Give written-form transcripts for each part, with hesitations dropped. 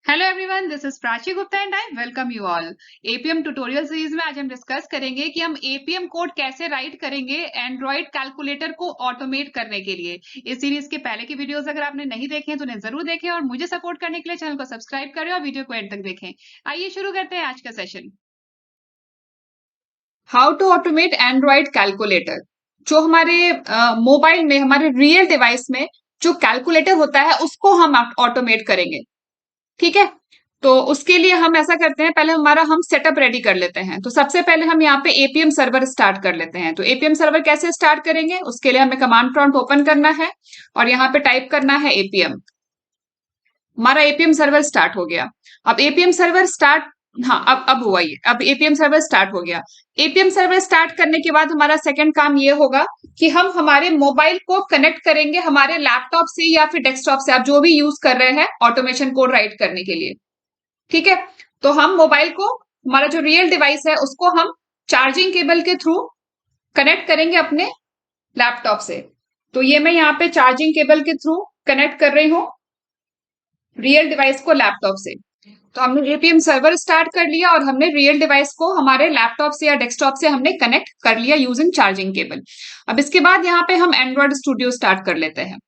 Hello everyone, this is Prachi Gupta and I welcome you all. APM tutorial series में आज हम discuss करेंगे कि हम एपीएम कोड कैसे राइट करेंगे एंड्रॉइड कैलकुलेटर को ऑटोमेट करने के लिए। इस सीरीज के पहले की वीडियोस अगर आपने नहीं देखे हैं तो उन्हें जरूर देखें और मुझे सपोर्ट करने के लिए चैनल को सब्सक्राइब करें और वीडियो को एंड तक देखें। आइए शुरू करते हैं आज का session. How to automate Android calculator. जो हमारे मोबाइल में, हमारे रियल डिवाइस में जो कैलकुलेटर होता है उसको हम ऑटोमेट करेंगे। ठीक है, तो उसके लिए हम ऐसा करते हैं, पहले हम सेटअप रेडी कर लेते हैं। तो सबसे पहले हम यहाँ पे एपीएम सर्वर स्टार्ट कर लेते हैं। तो एपीएम सर्वर कैसे स्टार्ट करेंगे, उसके लिए हमें कमांड प्रॉम्प्ट ओपन करना है और यहाँ पे टाइप करना है एपीएम। हमारा एपीएम सर्वर स्टार्ट हो गया। अब एपीएम सर्वर स्टार्ट, हाँ अब हुआ ये, अब एपीएम सर्वर स्टार्ट हो गया। एपीएम सर्वर स्टार्ट करने के बाद हमारा सेकंड काम ये होगा कि हम हमारे मोबाइल को कनेक्ट करेंगे हमारे लैपटॉप से या फिर डेस्कटॉप से, आप जो भी यूज कर रहे हैं ऑटोमेशन कोड राइट करने के लिए। ठीक है, तो हम मोबाइल को, हमारा जो रियल डिवाइस है उसको हम चार्जिंग केबल के थ्रू कनेक्ट करेंगे अपने लैपटॉप से। तो ये मैं यहाँ पे चार्जिंग केबल के थ्रू कनेक्ट कर रही हूँ रियल डिवाइस को लैपटॉप से। तो हमने एपीएम सर्वर स्टार्ट कर लिया और हमने रियल डिवाइस को हमारे लैपटॉप से या डेस्कटॉप से हमने कनेक्ट कर लिया यूजिंग चार्जिंग केबल। अब इसके बाद यहाँ पे हम एंड्रॉइड स्टूडियो स्टार्ट कर लेते हैं।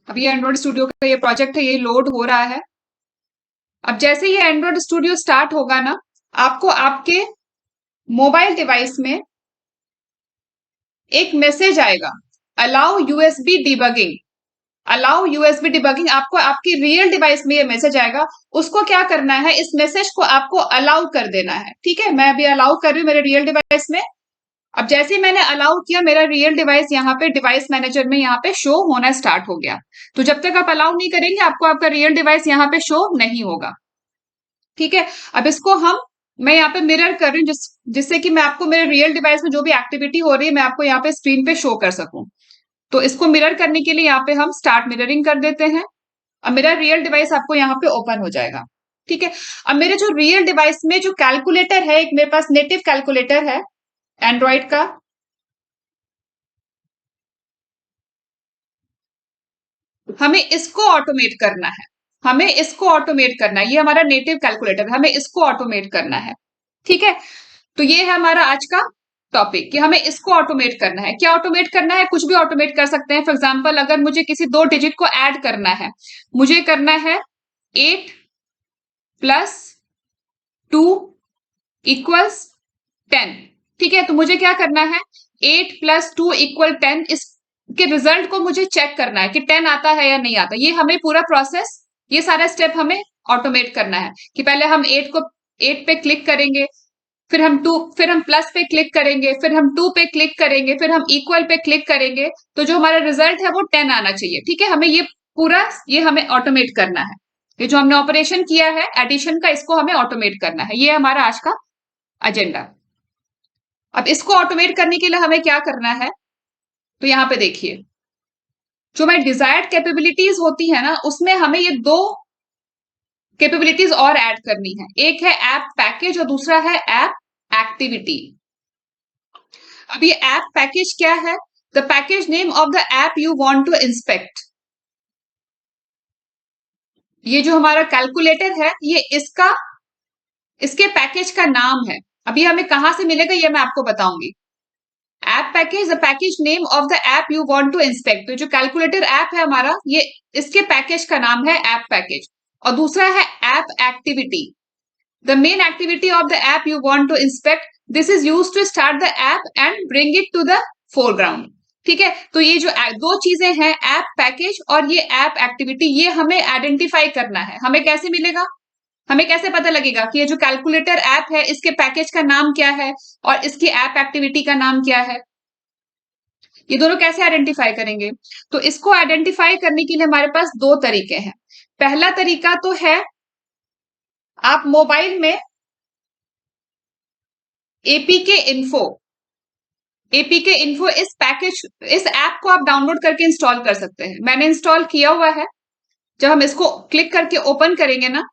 अब ये एंड्रॉइड स्टूडियो का ये प्रोजेक्ट है, ये लोड हो रहा है। अब जैसे ये एंड्रॉइड स्टूडियो स्टार्ट होगा ना, आपको आपके मोबाइल डिवाइस में एक मैसेज आएगा, allow USB debugging. Allow USB debugging, आपको आपकी रियल डिवाइस में ये मैसेज आएगा। उसको क्या करना है, इस मैसेज को आपको अलाउ कर देना है। ठीक है, मैं अभी अलाउ कर रही हूँ मेरे रियल डिवाइस में। अब जैसे ही मैंने अलाउ किया, मेरा रियल डिवाइस यहाँ पे डिवाइस मैनेजर में यहाँ पे शो होना स्टार्ट हो गया। तो जब तक आप अलाउ नहीं करेंगे आपको आपका रियल डिवाइस यहाँ पे शो नहीं होगा। ठीक है, अब इसको मैं यहाँ पे मिरर कर रही हूँ जिससे कि मैं आपको मेरे रियल डिवाइस में जो भी एक्टिविटी हो रही है मैं आपको यहाँ पे स्क्रीन पे शो कर सकूं। तो इसको मिरर करने के लिए यहाँ पे हम स्टार्ट मिररिंग कर देते हैं। अब मेरा रियल डिवाइस आपको यहाँ पे ओपन हो जाएगा। ठीक है, अब मेरे जो रियल डिवाइस में जो कैलकुलेटर है, एक मेरे पास नेटिव कैलकुलेटर है एंड्रॉइड का, हमें इसको ऑटोमेट करना है। हमें इसको ऑटोमेट करना है, ये हमारा नेटिव कैलकुलेटर है, हमें इसको ऑटोमेट करना है। ठीक है, तो ये है हमारा आज का टॉपिक कि हमें इसको ऑटोमेट करना है। क्या ऑटोमेट करना है, कुछ भी ऑटोमेट कर सकते हैं। फॉर एग्जांपल, अगर मुझे किसी दो डिजिट को ऐड करना है, मुझे करना है 8+2 = 10। ठीक है, तो मुझे क्या करना है, 8+2 = 10, इसके रिजल्ट को मुझे चेक करना है कि 10 आता है या नहीं आता। ये हमें पूरा प्रोसेस, ये सारा स्टेप हमें ऑटोमेट करना है कि पहले हम 8 पे क्लिक करेंगे, फिर हम प्लस पे क्लिक करेंगे, फिर हम 2 पे क्लिक करेंगे, फिर हम इक्वल पे क्लिक करेंगे। तो जो हमारा रिजल्ट है वो 10 आना चाहिए। ठीक है, हमें ये पूरा, ये हमें ऑटोमेट करना है। ये जो हमने ऑपरेशन किया है एडिशन का, इसको हमें ऑटोमेट करना है। ये हमारा आज का एजेंडा। अब इसको ऑटोमेट करने के लिए हमें क्या करना है, तो यहाँ पे देखिए, जो हमारी डिजायर्ड कैपेबिलिटीज होती है ना, उसमें हमें ये दो कैपेबिलिटीज और ऐड करनी है। एक है ऐप पैकेज और दूसरा है ऐप एक्टिविटी। अब ये ऐप पैकेज क्या है, the package name of the app you want to inspect. ये जो हमारा कैलकुलेटर है, ये इसके पैकेज का नाम है। अभी हमें कहां से मिलेगा ये मैं आपको बताऊंगी। App package, the package name of the app you want to inspect. तो जो कैलकुलेटर ऐप है हमारा, ये इसके पैकेज का नाम है ऐप पैकेज। और दूसरा है app activity, the main activity of the app you want to inspect, this is used to start the app and bring it to the foreground. ठीक है, तो ये जो दो चीजें हैं, ऐप पैकेज और ये ऐप एक्टिविटी, ये हमें आइडेंटिफाई करना है। हमें कैसे मिलेगा, हमें कैसे पता लगेगा कि ये जो कैलकुलेटर ऐप है इसके पैकेज का नाम क्या है और इसकी ऐप एक्टिविटी का नाम क्या है, ये दोनों कैसे आइडेंटिफाई करेंगे। तो इसको आइडेंटिफाई करने के लिए हमारे पास दो तरीके हैं। पहला तरीका तो है, आप मोबाइल में एपीके इन्फो इस पैकेज, इस ऐप को आप डाउनलोड करके इंस्टॉल कर सकते हैं। मैंने इंस्टॉल किया हुआ है। जब हम इसको क्लिक करके ओपन करेंगे ना,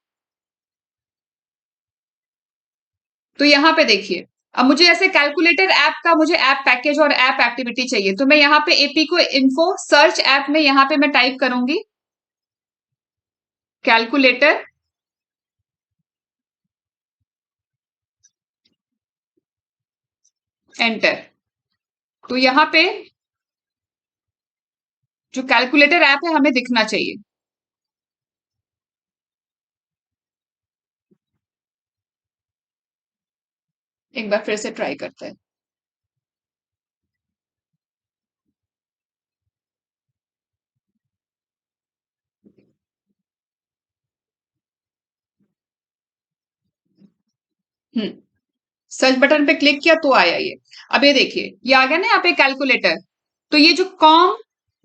तो यहां पे देखिए अब मुझे ऐसे कैलकुलेटर ऐप का मुझे ऐप पैकेज और ऐप एक्टिविटी चाहिए, तो मैं यहाँ पे एपी को इन्फो सर्च ऐप में यहाँ पे मैं टाइप करूंगी कैलकुलेटर, एंटर। तो यहाँ पे जो कैलकुलेटर ऐप है हमें दिखना चाहिए। एक बार फिर से ट्राई करते हैं। हम्म, सर्च बटन पे क्लिक किया तो आया ये। अब ये देखिए ये आ गया ना यहाँ पे कैलकुलेटर। तो ये जो com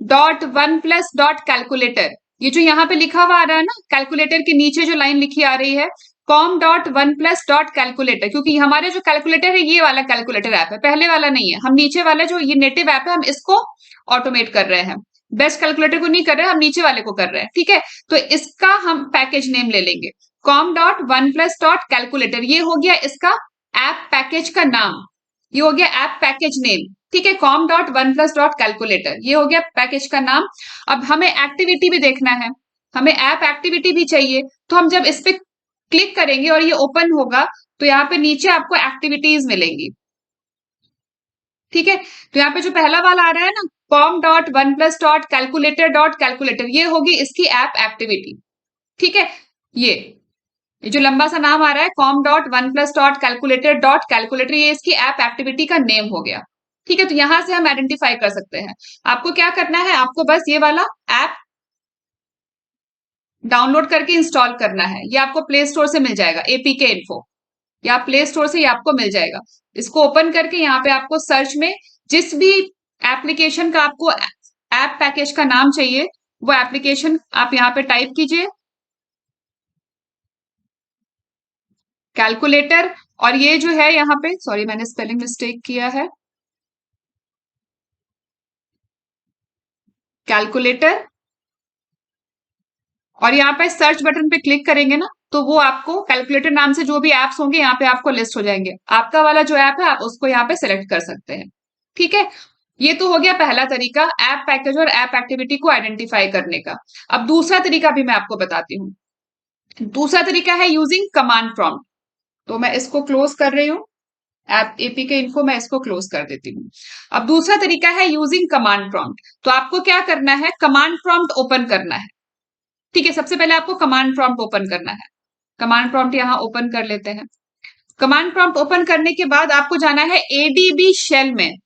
dot one plus dot calculator, ये जो यहाँ पे लिखा हुआ आ रहा है ना, कैलकुलेटर के नीचे जो लाइन लिखी आ रही है com dot one plus dot calculator, क्योंकि हमारे जो कैलकुलेटर है ये वाला कैलकुलेटर ऐप है, पहले वाला नहीं है। हम नीचे वाला जो ये नेटिव ऐप है हम इसको ऑटोमेट कर रहे हैं, बेस्ट कैलकुलेटर को नहीं कर रहे हैं, हम नीचे वाले को कर रहे हैं। ठीक है, तो इसका हम पैकेज नेम ले लेंगे com dot one plus dot calculator, ये हो गया इसका ऐप पैकेज का नाम, ये हो गया ऐप पैकेज नेम। ठीक है, com dot one plus dot calculator ये हो गया पैकेज का नाम। अब हमें एक्टिविटी भी देखना है, हमें ऐप एक्टिविटी भी चाहिए। तो हम जब इस पे क्लिक करेंगे और ये ओपन होगा तो यहाँ पे नीचे आपको एक्टिविटीज मिलेंगी। ठीक है, तो यहाँ पे जो पहला वाला आ रहा है ना com dot one plus dot calculator, ये होगी इसकी ऐप एक्टिविटी। ठीक है, ये जो लंबा सा नाम आ रहा है com dot one plus dot calculator, ये इसकी ऐप एक्टिविटी का नेम हो गया। ठीक है, तो यहां से हम आइडेंटिफाई कर सकते हैं। आपको क्या करना है, आपको बस ये वाला ऐप डाउनलोड करके इंस्टॉल करना है। ये आपको प्ले स्टोर से मिल जाएगा, एपीके इन्फो, या प्ले स्टोर से ये आपको मिल जाएगा। इसको ओपन करके यहाँ पे आपको सर्च में जिस भी एप्लीकेशन का आपको ऐप पैकेज का नाम चाहिए वो एप्लीकेशन आप यहाँ पे टाइप कीजिए कैलकुलेटर। और ये जो है यहाँ पे, सॉरी मैंने स्पेलिंग मिस्टेक किया है, कैलकुलेटर, और यहाँ पे सर्च बटन पे क्लिक करेंगे ना तो वो आपको कैलकुलेटर नाम से जो भी एप्स होंगे यहाँ पे आपको लिस्ट हो जाएंगे। आपका वाला जो ऐप है आप उसको यहाँ पे सिलेक्ट कर सकते हैं। ठीक है, ये तो हो गया पहला तरीका ऐप पैकेज और ऐप एक्टिविटी को आइडेंटिफाई करने का। अब दूसरा तरीका भी मैं आपको बताती हूँ। दूसरा तरीका है यूजिंग कमांड प्रॉम्प्ट। तो मैं इसको क्लोज कर रही हूँ, ऐप एपीके इन्फो मैं इसको क्लोज कर देती हूँ। अब दूसरा तरीका है यूजिंग कमांड प्रॉम्प्ट। तो आपको क्या करना है, कमांड प्रॉम्प्ट ओपन करना है। ठीक है, सबसे पहले आपको कमांड प्रॉम्प्ट ओपन करना है। कमांड प्रॉम्प्ट यहाँ ओपन कर लेते हैं। कमांड प्रॉम्प्ट ओपन करने के बाद आपको जाना है एडीबी शेल में।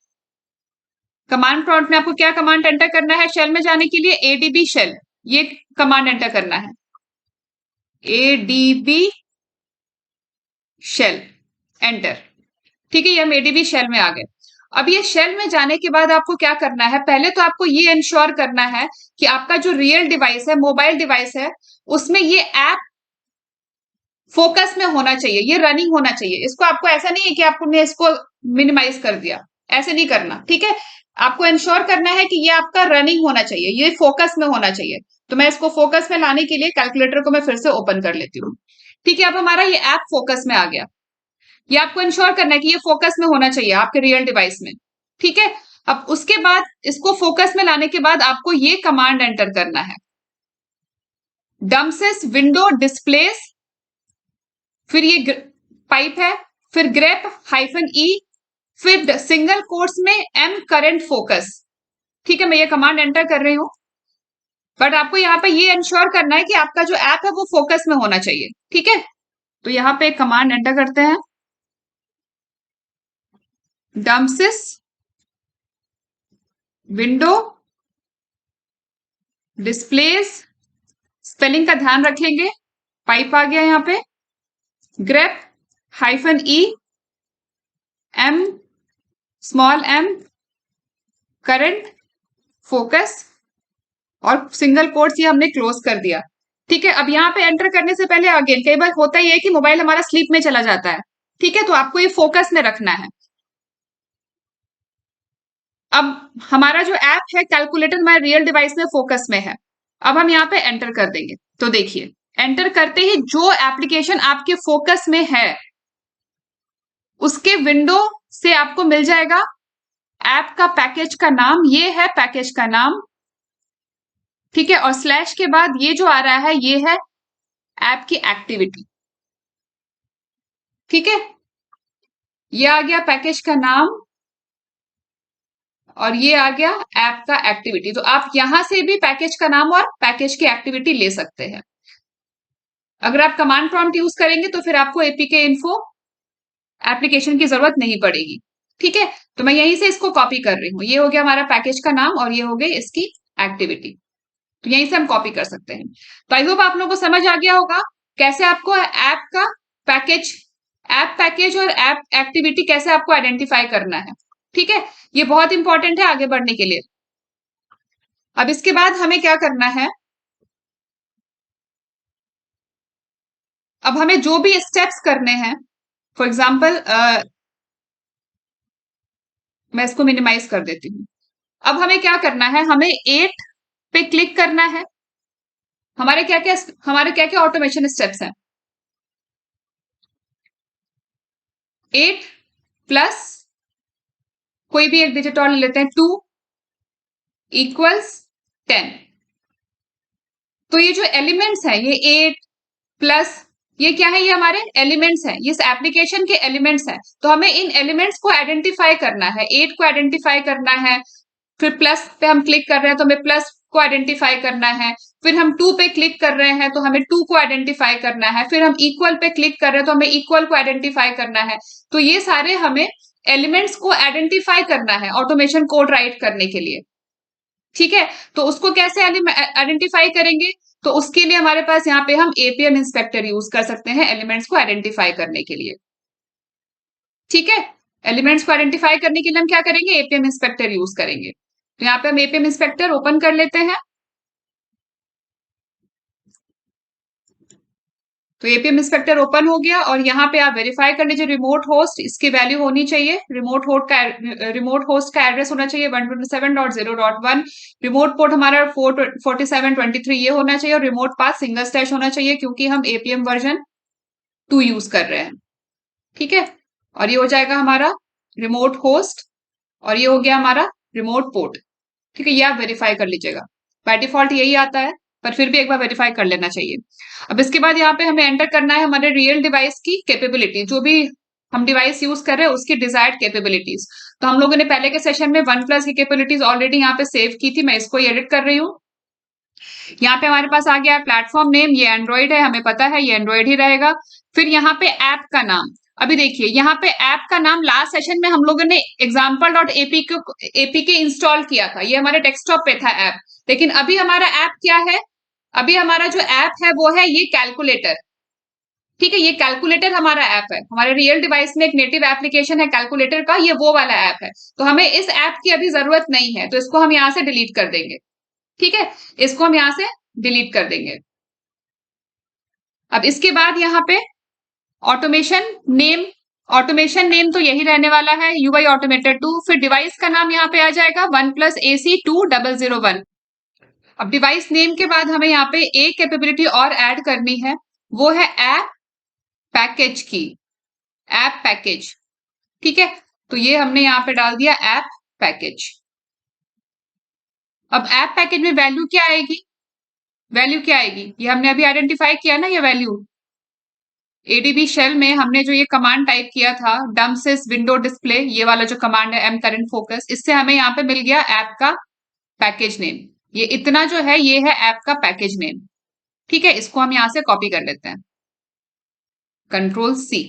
कमांड प्रॉम्प्ट में आपको क्या कमांड एंटर करना है, शेल में जाने के लिए एडीबी शेल, ये कमांड एंटर करना है, एडीबी शेल, एंटर। ठीक है, ये हम एडीबी शेल में आ गए। अब ये शेल में जाने के बाद आपको क्या करना है, पहले तो आपको ये इंश्योर करना है कि आपका जो रियल डिवाइस है, मोबाइल डिवाइस है, उसमें ये ऐप फोकस में होना चाहिए, ये रनिंग होना चाहिए। इसको आपको ऐसा नहीं है कि आपने इसको मिनिमाइज कर दिया, ऐसे नहीं करना। ठीक है, आपको इंश्योर करना है कि ये आपका रनिंग होना चाहिए, ये फोकस में होना चाहिए। तो मैं इसको फोकस में लाने के लिए कैलकुलेटर को मैं फिर से ओपन कर लेती हूँ। ठीक है, अब हमारा ये ऐप फोकस में आ गया। ये आपको इंश्योर करना है कि ये फोकस में होना चाहिए आपके रियल डिवाइस में। ठीक है, अब उसके बाद इसको फोकस में लाने के बाद आपको ये कमांड एंटर करना है, डम्सिस विंडो डिस्प्लेस, फिर ये पाइप है, फिर ग्रेप हाइफन ई, फिर सिंगल कोट्स में एम करंट फोकस। ठीक है, मैं ये कमांड एंटर कर रही हूं, बट आपको यहाँ पे ये इंश्योर करना है कि आपका जो ऐप है वो फोकस में होना चाहिए। ठीक है, तो यहाँ पे कमांड एंटर करते हैं, डम्सिस विंडो डिस्प्लेस, स्पेलिंग का ध्यान रखेंगे, पाइप आ गया यहाँ पे, grep hyphen E, M small M current focus, और सिंगल कोट्स ये हमने क्लोज कर दिया। ठीक है, अब यहाँ पे एंटर करने से पहले अगेन कई बार होता ही है कि मोबाइल हमारा स्लीप में चला जाता है। ठीक है, तो आपको ये फोकस में रखना है। अब हमारा जो ऐप है कैलकुलेटर हमारे रियल डिवाइस में फोकस में है। अब हम यहाँ पे एंटर कर देंगे, तो देखिए एंटर करते ही जो एप्लीकेशन आपके फोकस में है उसके विंडो से आपको मिल जाएगा ऐप का पैकेज का नाम, ये है पैकेज का नाम, ठीक है। और स्लैश के बाद ये जो आ रहा है ये है ऐप की एक्टिविटी, ठीक है। ये आ गया पैकेज का नाम और ये आ गया ऐप का एक्टिविटी। तो आप यहां से भी पैकेज का नाम और पैकेज की एक्टिविटी ले सकते हैं। अगर आप कमांड प्रॉम्प्ट यूज करेंगे तो फिर आपको एपीके इन्फो एप्लीकेशन की जरूरत नहीं पड़ेगी, ठीक है। तो मैं यहीं से इसको कॉपी कर रही हूँ। ये हो गया हमारा पैकेज का नाम और ये हो गई इसकी एक्टिविटी। तो यहीं से हम कॉपी कर सकते हैं। तो आई होप आप लोगों को समझ आ गया होगा कैसे आपको ऐप का पैकेज, ऐप पैकेज और ऐप एक्टिविटी कैसे आपको आइडेंटिफाई करना है, ठीक है। ये बहुत इंपॉर्टेंट है आगे बढ़ने के लिए। अब इसके बाद हमें क्या करना है, अब हमें जो भी स्टेप्स करने हैं, फॉर एग्जाम्पल मैं इसको मिनिमाइज कर देती हूँ। अब हमें क्या करना है, हमें 8 पे क्लिक करना है। हमारे क्या क्या ऑटोमेशन स्टेप्स हैं। 8 प्लस कोई भी एक डिजिट और ले लेते हैं, 2 इक्वल्स 10। तो ये जो एलिमेंट्स हैं, ये 8 प्लस ये क्या है, ये हमारे एलिमेंट्स हैं, ये इस एप्लीकेशन के एलिमेंट्स हैं। तो हमें इन एलिमेंट्स को आइडेंटिफाई करना है, 8 को आइडेंटिफाई करना है, फिर प्लस पे हम क्लिक कर रहे हैं तो हमें प्लस को आइडेंटिफाई करना है, फिर हम 2 पे क्लिक कर रहे हैं तो हमें 2 को आइडेंटिफाई करना है, फिर हम इक्वल पे क्लिक कर रहे हैं तो हमें इक्वल को आइडेंटिफाई करना है। तो ये सारे हमें एलिमेंट्स को आइडेंटिफाई करना है ऑटोमेशन कोड राइट करने के लिए, ठीक है। तो उसको कैसे आइडेंटिफाई करेंगे, तो उसके लिए हमारे पास यहाँ पे हम एपीएम इंस्पेक्टर यूज कर सकते हैं एलिमेंट्स को आइडेंटिफाई करने के लिए, ठीक है। एलिमेंट्स को आइडेंटिफाई करने के लिए हम क्या करेंगे, एपीएम इंस्पेक्टर यूज करेंगे। तो यहाँ पे हम एपीएम इंस्पेक्टर ओपन कर लेते हैं। तो एपीएम इंस्पेक्टर ओपन हो गया और यहाँ पे आप वेरीफाई कर लीजिए रिमोट होस्ट, इसकी वैल्यू होनी चाहिए, रिमोट होस्ट का एड्रेस होना चाहिए 127.0.1, रिमोट पोर्ट हमारा 4723 ये होना चाहिए और रिमोट पाथ सिंगल स्लैश होना चाहिए क्योंकि हम एपीएम वर्जन 2 यूज कर रहे हैं, ठीक है। और ये हो जाएगा हमारा रिमोट होस्ट और ये हो गया हमारा रिमोट पोर्ट, ठीक है। ये आप वेरीफाई कर लीजिएगा, बाय डिफॉल्ट यही आता है पर फिर भी एक बार वेरीफाई कर लेना चाहिए। अब इसके बाद यहाँ पे हमें एंटर करना है हमारे रियल डिवाइस की कैपेबिलिटी, जो भी हम डिवाइस यूज कर रहे हैं उसकी डिजायर्ड कैपेबिलिटीज। तो हम लोगों ने पहले के सेशन में वन प्लस की कैपेबिलिटीज ऑलरेडी यहाँ पे सेव की थी, मैं इसको एडिट कर रही हूँ। यहाँ पे हमारे पास आ गया प्लेटफॉर्म नेम, ये एंड्रॉइड है, हमें पता है ये एंड्रॉइड ही रहेगा। फिर यहाँ पे ऐप का नाम, अभी देखिए यहाँ पे ऐप का नाम लास्ट सेशन में हम लोगों ने example.apk इंस्टॉल किया था, ये हमारे डेस्कटॉप पे था ऐप। लेकिन अभी हमारा ऐप क्या है, अभी हमारा जो ऐप है वो है ये कैलकुलेटर, ठीक है। ये कैलकुलेटर हमारा ऐप है, हमारे रियल डिवाइस में एक नेटिव एप्लीकेशन है कैलकुलेटर का, ये वो वाला ऐप है। तो हमें इस ऐप की अभी जरूरत नहीं है, तो इसको हम यहाँ से डिलीट कर देंगे, ठीक है। इसको हम यहाँ से डिलीट कर देंगे। अब इसके बाद यहाँ पे ऑटोमेशन नेम, ऑटोमेशन नेम तो यही रहने वाला है यूआई ऑटोमेटेड 2। फिर डिवाइस का नाम यहाँ पे आ जाएगा 1+AC2001। अब डिवाइस नेम के बाद हमें यहाँ पे एक कैपेबिलिटी और ऐड करनी है, वो है ऐप पैकेज की, ऐप पैकेज, ठीक है। तो ये हमने यहाँ पे डाल दिया ऐप पैकेज। अब ऐप पैकेज में वैल्यू क्या आएगी, वैल्यू क्या आएगी, ये हमने अभी आइडेंटिफाई किया ना, ये वैल्यू एडीबी शेल में हमने जो ये कमांड टाइप किया था डम सिस विंडो डिस्प्ले, ये वाला जो कमांड है एम करंट फोकस, इससे हमें यहाँ पे मिल गया ऐप का पैकेज नेम। ये इतना जो है ये है ऐप का पैकेज नेम, ठीक है। इसको हम यहाँ से कॉपी कर लेते हैं, Ctrl+C,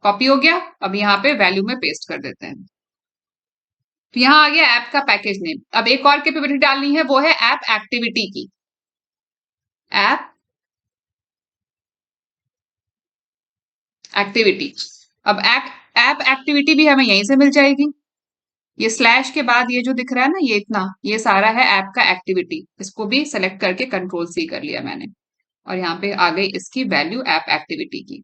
कॉपी हो गया। अब यहाँ पे वैल्यू में पेस्ट कर देते हैं। तो यहाँ आ गया ऐप का पैकेज नेम। अब एक और कैपेबिलिटी डालनी है, वो है ऐप एक्टिविटी की, ऐप एक्टिविटी। अब ऐप एक्टिविटी भी हमें यहीं से मिल जाएगी। ये स्लैश के बाद ये जो दिख रहा है ना, ये इतना, ये सारा है ऐप का एक्टिविटी। इसको भी सेलेक्ट करके Ctrl+C कर लिया मैंने और यहाँ पे आ गई इसकी वैल्यू ऐप एक्टिविटी की।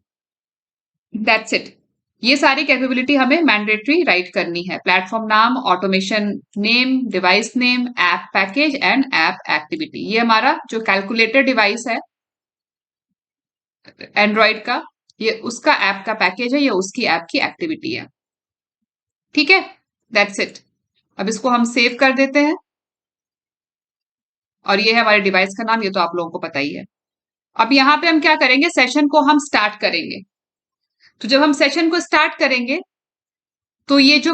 That's it. ये सारी कैपेबिलिटी हमें मैंडेटरी राइट करनी है, प्लेटफॉर्म नाम, automation name, device name, app package and app activity. ये हमारा जो कैलकुलेटर डिवाइस है एंड्रॉइड का, ये उसका ऐप का पैकेज है, ये उसकी ऐप की एक्टिविटी है। ठीक है, दैट्स इट। अब इसको हम सेव कर देते हैं और ये है हमारे डिवाइस का नाम, ये तो आप लोगों को पता ही है। अब यहाँ पे हम क्या करेंगे, सेशन को हम स्टार्ट करेंगे। तो जब हम सेशन को स्टार्ट करेंगे तो ये जो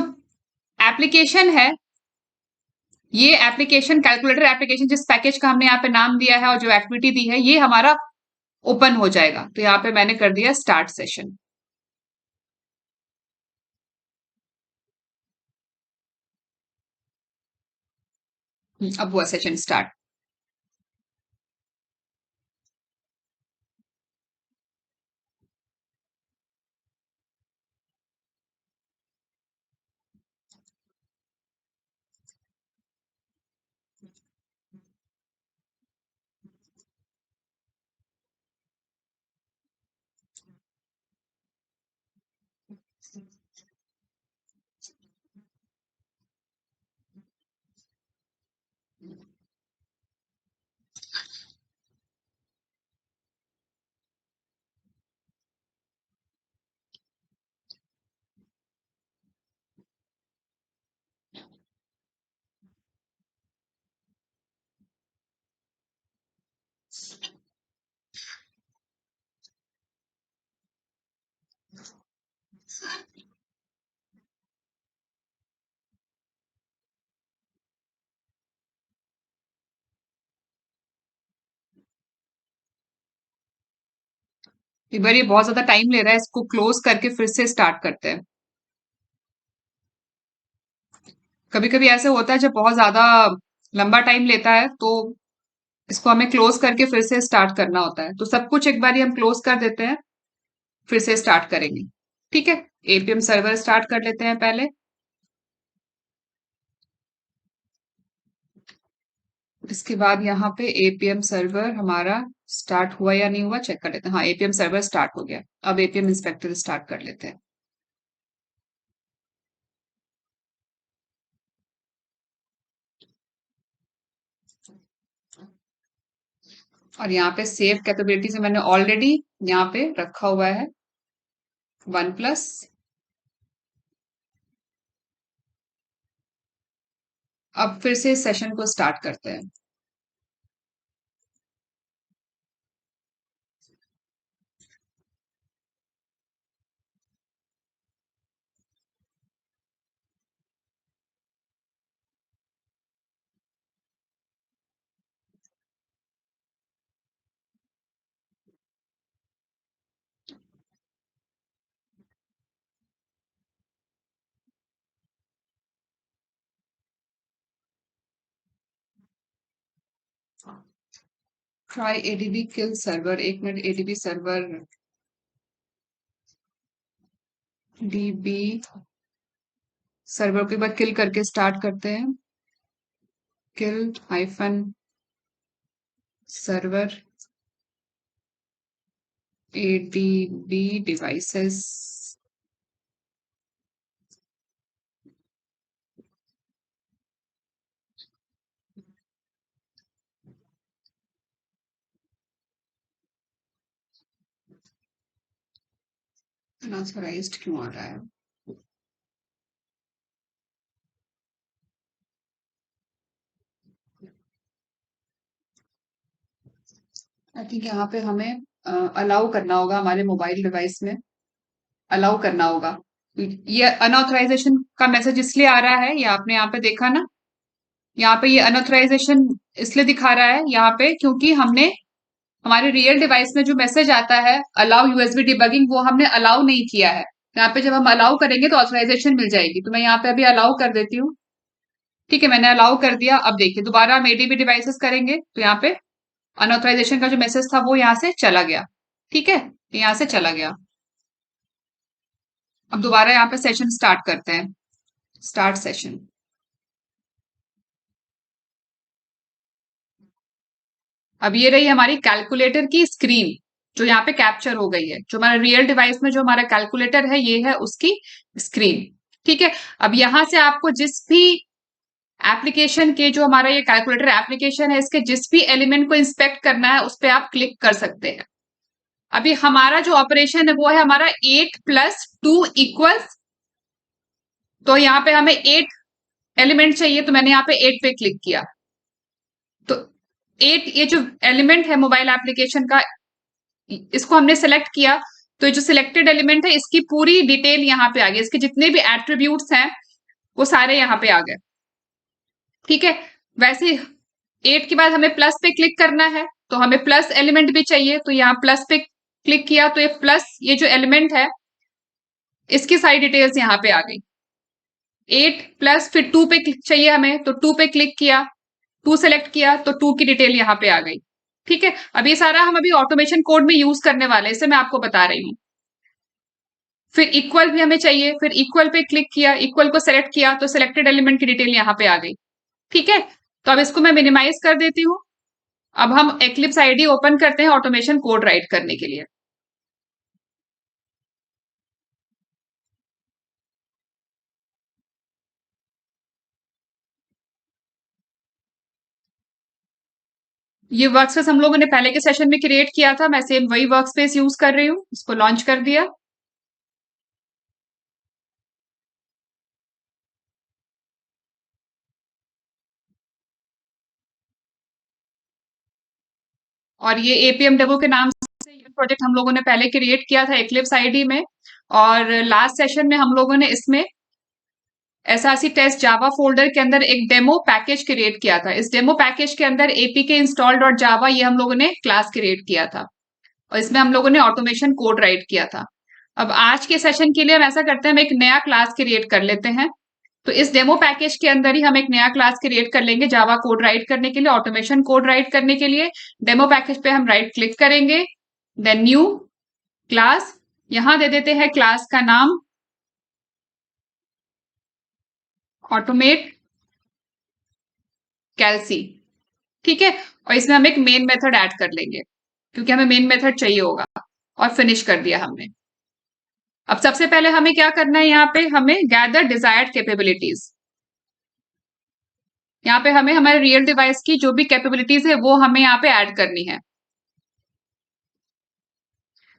एप्लीकेशन है, ये एप्लीकेशन कैलकुलेटर एप्लीकेशन जिस पैकेज का हमने यहाँ पे नाम दिया है और जो एक्टिविटी दी है, ये हमारा ओपन हो जाएगा। तो यहाँ पे मैंने कर दिया स्टार्ट सेशन। अब हुआ सेशन स्टार्ट। एक बार ये बहुत ज्यादा टाइम ले रहा है, इसको क्लोज करके फिर से स्टार्ट करते हैं। कभी कभी ऐसे होता है जब बहुत ज्यादा लंबा टाइम लेता है तो इसको हमें क्लोज करके फिर से स्टार्ट करना होता है। तो सब कुछ एक बार हम क्लोज कर देते हैं, फिर से स्टार्ट करेंगे। ठीक है, एपीएम सर्वर स्टार्ट कर लेते हैं पहले। इसके बाद यहाँ पे एपीएम सर्वर हमारा स्टार्ट हुआ या नहीं हुआ चेक कर लेते हैं। हाँ, एपीएम सर्वर स्टार्ट हो गया। अब एपीएम इंस्पेक्टर स्टार्ट कर लेते हैं। और यहाँ पे सेव कैपेबिलिटी से मैंने ऑलरेडी यहाँ पे रखा हुआ है OnePlus। अब फिर से सेशन को स्टार्ट करते हैं। ट्राई एडीबी किल सर्वर, एक minute, ADB server DB server के बाद किल करके स्टार्ट करते हैं। Kill hyphen server ADB devices. Unauthorized क्यों आ रहा है? आई थिंक यहाँ पे हमें अलाउ करना होगा, हमारे मोबाइल डिवाइस में अलाउ करना होगा। ये अनऑथराइजेशन का मैसेज इसलिए आ रहा है, ये आपने यहाँ पे देखा ना, यहाँ पे ये अनऑथराइजेशन इसलिए दिखा रहा है यहाँ पे क्योंकि हमने हमारे रियल डिवाइस में जो मैसेज आता है अलाउ यूएसबी डिबगिंग, वो हमने अलाउ नहीं किया है। यहाँ पे जब हम अलाउ करेंगे तो ऑथराइजेशन मिल जाएगी। तो मैं यहाँ पे अभी अलाउ कर देती हूँ। ठीक है, मैंने अलाउ कर दिया। अब देखिए दोबारा हम एडीबी डिवाइसेस करेंगे तो यहाँ पे अनऑथराइजेशन का जो मैसेज था वो यहाँ से चला गया। ठीक है, यहाँ से चला गया। अब दोबारा यहाँ पे सेशन स्टार्ट करते हैं। Start session. अब ये रही हमारी कैलकुलेटर की स्क्रीन जो यहाँ पे कैप्चर हो गई है। जो हमारा रियल डिवाइस में जो हमारा कैलकुलेटर है, ये है उसकी स्क्रीन। ठीक है, अब यहां से आपको जिस भी एप्लीकेशन के, जो हमारा ये कैलकुलेटर एप्लीकेशन है, इसके जिस भी एलिमेंट को इंस्पेक्ट करना है उस पर आप क्लिक कर सकते हैं। अभी हमारा जो ऑपरेशन है वो है हमारा 8+2 इक्वल्स, तो यहाँ पे हमें 8 एलिमेंट चाहिए, तो मैंने यहाँ पे 8 पे क्लिक किया। तो 8 ये जो एलिमेंट है मोबाइल एप्लीकेशन का, इसको हमने सेलेक्ट किया। तो ये जो सिलेक्टेड एलिमेंट है इसकी पूरी डिटेल यहाँ पे आ गई, इसके जितने भी एट्रीब्यूट्स हैं वो सारे यहाँ पे आ गए। ठीक है, वैसे 8 के बाद हमें प्लस पे क्लिक करना है, तो हमें प्लस एलिमेंट भी चाहिए, तो यहाँ प्लस पे क्लिक किया, तो ये प्लस ये जो एलिमेंट है इसकी सारी डिटेल्स यहाँ पे आ गई। 8 प्लस फिर 2 पे क्लिक चाहिए हमें, तो 2 पे क्लिक किया, 2 सेलेक्ट किया, तो 2 की डिटेल यहाँ पे आ गई। ठीक है, अब ये सारा हम अभी ऑटोमेशन कोड में यूज करने वाले हैं, इसे मैं आपको बता रही हूँ। फिर इक्वल भी हमें चाहिए, फिर इक्वल पे क्लिक किया, इक्वल को सेलेक्ट किया, तो सिलेक्टेड एलिमेंट की डिटेल यहाँ पे आ गई। ठीक है, तो अब इसको मैं मिनिमाइज कर देती हूँ। अब हम एक्लिप्स आईडी ओपन करते हैं ऑटोमेशन कोड राइट करने के लिए। ये वर्कस्पेस हम लोगों ने पहले के सेशन में क्रिएट किया था, मैं सेम वही वर्कस्पेस यूज कर रही हूँ, इसको लॉन्च कर दिया। और ये एपीएम डेमो के नाम से ये प्रोजेक्ट हम लोगों ने पहले क्रिएट किया था एक्लिप्स आईडी में, और लास्ट सेशन में हम लोगों ने इसमें एसआरसी टेस्ट जावा फोल्डर के अंदर एक डेमो पैकेज क्रिएट किया था। इस डेमो पैकेज के अंदर एपीके इंस्टॉल डॉट जावा ये हम लोगों ने क्लास क्रिएट किया था, और इसमें हम लोगों ने ऑटोमेशन कोड राइट किया था। अब आज के सेशन के लिए हम ऐसा करते हैं, हम एक नया क्लास क्रिएट कर लेते हैं। तो इस डेमो पैकेज के अंदर ही हम एक नया क्लास क्रिएट कर लेंगे जावा कोड राइट करने के लिए, ऑटोमेशन कोड राइट करने के लिए। डेमो पैकेज पे हम राइट क्लिक करेंगे, देन न्यू क्लास, यहां दे देते हैं क्लास का नाम ऑटोमेट कैलसी। ठीक है, और इसमें हम एक मेन मेथड ऐड कर लेंगे क्योंकि हमें मेन मेथड चाहिए होगा, और फिनिश कर दिया हमने। अब सबसे पहले हमें क्या करना है, यहाँ पे हमें गैदर डिजायर्ड कैपेबिलिटीज, यहाँ पे हमें हमारे रियल डिवाइस की जो भी कैपेबिलिटीज है वो हमें यहाँ पे ऐड करनी है।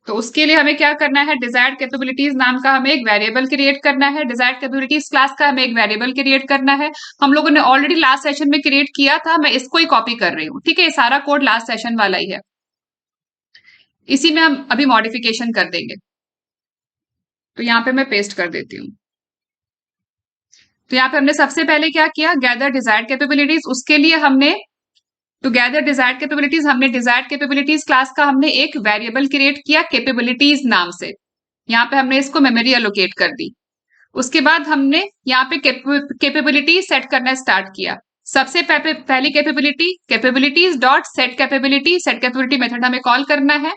तो उसके लिए हमें क्या करना है, डिजायर्ड कैपेबिलिटीज नाम का हमें एक वेरिएबल क्रिएट करना है, डिजायर्ड कैपेबिलिटीज क्लास का हमें एक वेरिएबल क्रिएट करना है। हम लोगों ने ऑलरेडी लास्ट सेशन में क्रिएट किया था, मैं इसको ही कॉपी कर रही हूँ। ठीक है, ये सारा कोड लास्ट सेशन वाला ही है, इसी में हम अभी मॉडिफिकेशन कर देंगे। तो यहाँ पे मैं पेस्ट कर देती हूँ। तो यहाँ पे हमने सबसे पहले क्या किया, गैदर डिजायर्ड कैपेबिलिटीज, उसके लिए हमने तो गैदर डिजायर्ड कैपेबिलिटीज, हमने डिजायर्ड कैपेबिलिटीज क्लास का हमने एक वेरिएबल क्रिएट किया कैपेबिलिटीज नाम से, यहाँ पे हमने इसको मेमोरी एलोकेट कर दी। उसके बाद हमने यहाँ पे कैपेबिलिटी सेट करना स्टार्ट किया। सबसे पहली capability capabilities dot set capability method हमें कॉल करना है,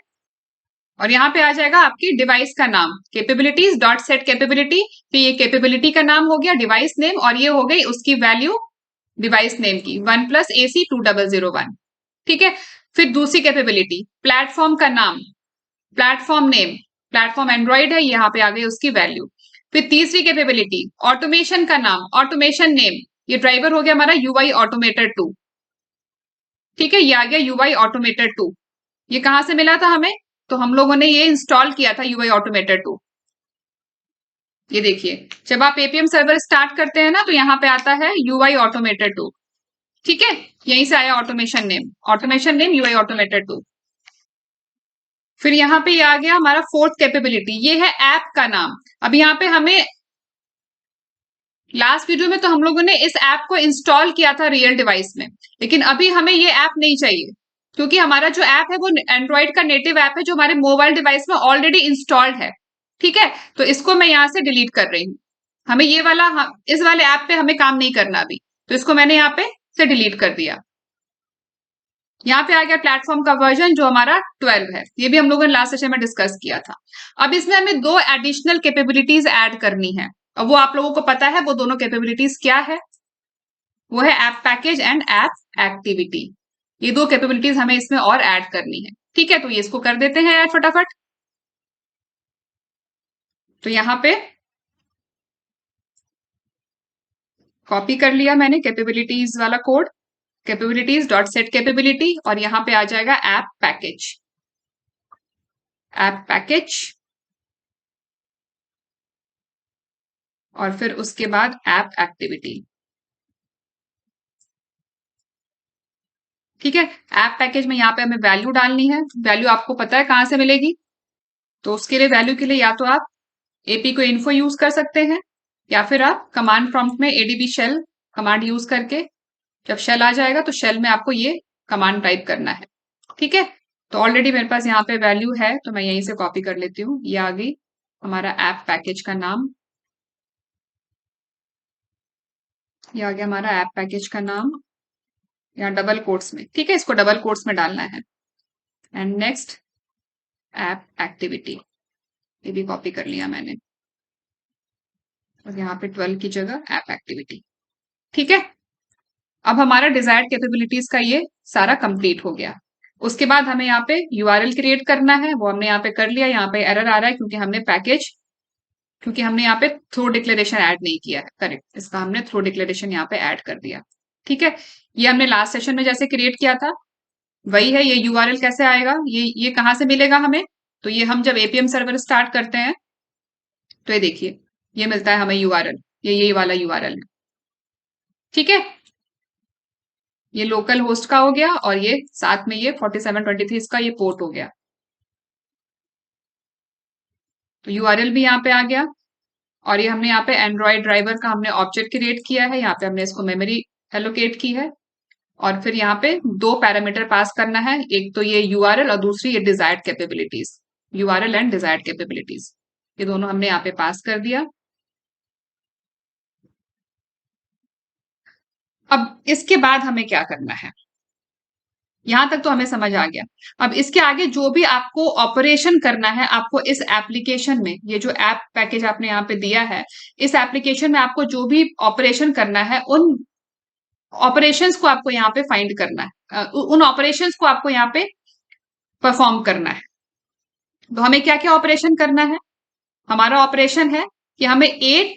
और यहाँ पे आ जाएगा आपकी डिवाइस का नाम कैपेबिलिटीज डॉट सेट कैपेबिलिटी। तो ये कैपेबिलिटी का नाम हो गया डिवाइस नेम, और ये हो गई उसकी वैल्यू डिवाइस नेम की 1+AC2001। ठीक है, फिर दूसरी कैपेबिलिटी प्लेटफॉर्म का नाम, प्लेटफॉर्म नेम, प्लेटफॉर्म एंड्रॉइड है, यहाँ पे आ गई उसकी वैल्यू। फिर तीसरी कैपेबिलिटी ऑटोमेशन का नाम, ऑटोमेशन नेम, ये ड्राइवर हो गया हमारा यूआई ऑटोमेटर 2। ठीक है, ये आ गया यूआई ऑटोमेटर 2। ये कहां से मिला था हमें, तो हम लोगों ने ये इंस्टॉल किया था यूआई ऑटोमेटर 2। ये देखिए, जब आप एपीएम सर्वर स्टार्ट करते हैं ना, तो यहाँ पे आता है यूआई ऑटोमेटर 2। ठीक है, यहीं से आया ऑटोमेशन नेम यूआई ऑटोमेटर 2। फिर यहाँ पे ये आ गया हमारा फोर्थ कैपेबिलिटी, ये है ऐप का नाम। अब यहाँ पे हमें लास्ट वीडियो में तो हम लोगों ने इस ऐप को इंस्टॉल किया था रियल डिवाइस में, लेकिन अभी हमें ये ऐप नहीं चाहिए क्योंकि हमारा जो ऐप है वो एंड्रॉइड का नेटिव ऐप है जो हमारे मोबाइल डिवाइस में ऑलरेडी इंस्टॉल्ड है। ठीक है, तो इसको मैं यहाँ से डिलीट कर रही हूँ। हमें ये वाला इस वाले ऐप पे हमें काम नहीं करना अभी, तो इसको मैंने यहाँ पे से डिलीट कर दिया। यहाँ पे आ गया प्लेटफॉर्म का वर्जन जो हमारा 12 है, ये भी हम लोगों ने लास्ट सेशन में डिस्कस किया था। अब इसमें हमें दो एडिशनल कैपेबिलिटीज ऐड करनी है, और वो आप लोगों को पता है वो दोनों कैपेबिलिटीज क्या है, वो है app package and app activity. ये दो कैपेबिलिटीज हमें इसमें और ऐड करनी है। ठीक है, तो ये इसको कर देते हैं ऐड फटाफट। तो यहाँ पे कॉपी कर लिया मैंने कैपेबिलिटीज वाला code, capabilities dot set capability, और यहाँ पे आ जाएगा ऐप पैकेज। ऐप पैकेज, और फिर उसके बाद ऐप एक्टिविटी। ठीक है, ऐप पैकेज में यहाँ पे हमें वैल्यू डालनी है। वैल्यू आपको पता है कहाँ से मिलेगी, तो उसके लिए वैल्यू के लिए या तो आप एपी को इन्फो यूज कर सकते हैं, या फिर आप कमांड प्रॉम्प्ट में एडीबी शेल कमांड यूज करके, जब शेल आ जाएगा तो शेल में आपको ये कमांड टाइप करना है। ठीक है, तो ऑलरेडी मेरे पास यहाँ पे वैल्यू है, तो मैं यहीं से कॉपी कर लेती हूँ। ये आ गई हमारा ऐप पैकेज का नाम, ये आ गया हमारा ऐप पैकेज का नाम यहाँ डबल कोट्स में। ठीक है, इसको डबल कोट्स में डालना है। एंड नेक्स्ट ऐप एक्टिविटी, ये भी कॉपी कर लिया मैंने, और यहाँ पे 12 की जगह ऐप एक्टिविटी। ठीक है, अब हमारा डिजायर्ड कैपेबिलिटीज का ये सारा कंप्लीट हो गया। उसके बाद हमें यहाँ पे यूआरएल क्रिएट करना है, वो हमने यहाँ पे कर लिया। यहाँ पे एरर आ रहा है क्योंकि हमने यहाँ पे थ्रो डिक्लेरेशन ऐड नहीं किया है। करेक्ट, इसका हमने थ्रो डिक्लेरेशन यहाँ पे ऐड कर दिया। ठीक है, ये हमने लास्ट सेशन में जैसे क्रिएट किया था वही है। ये यूआरएल कैसे आएगा, ये कहाँ से मिलेगा हमें, तो ये हम जब एपीएम सर्वर स्टार्ट करते हैं तो ये देखिए ये मिलता है हमें यूआरएल, ये वाला यूआरएल है। ठीक है, ये लोकल होस्ट का हो गया, और ये साथ में ये 4723 का ये पोर्ट हो गया। तो यूआरएल भी यहाँ पे आ गया, और ये हमने यहाँ पे एंड्रॉइड ड्राइवर का हमने ऑब्जेक्ट क्रिएट किया है। यहाँ पे हमने इसको मेमोरी एलोकेट की है, और फिर यहाँ पे दो पैरामीटर पास करना है, एक तो ये यूआरएल और दूसरी ये desired capabilities, URL and desired capabilities, ये दोनों हमने यहाँ पे पास कर दिया। अब इसके बाद हमें क्या करना है, यहां तक तो हमें समझ आ गया। अब इसके आगे जो भी आपको ऑपरेशन करना है, आपको इस एप्लीकेशन में, ये जो ऐप पैकेज आपने यहाँ पे दिया है, इस एप्लीकेशन में आपको जो भी ऑपरेशन करना है, उन ऑपरेशंस को आपको यहाँ पे फाइंड करना है, उन ऑपरेशंस को आपको यहाँ पे परफॉर्म करना है। तो हमें क्या क्या ऑपरेशन करना है, हमारा ऑपरेशन है कि हमें 8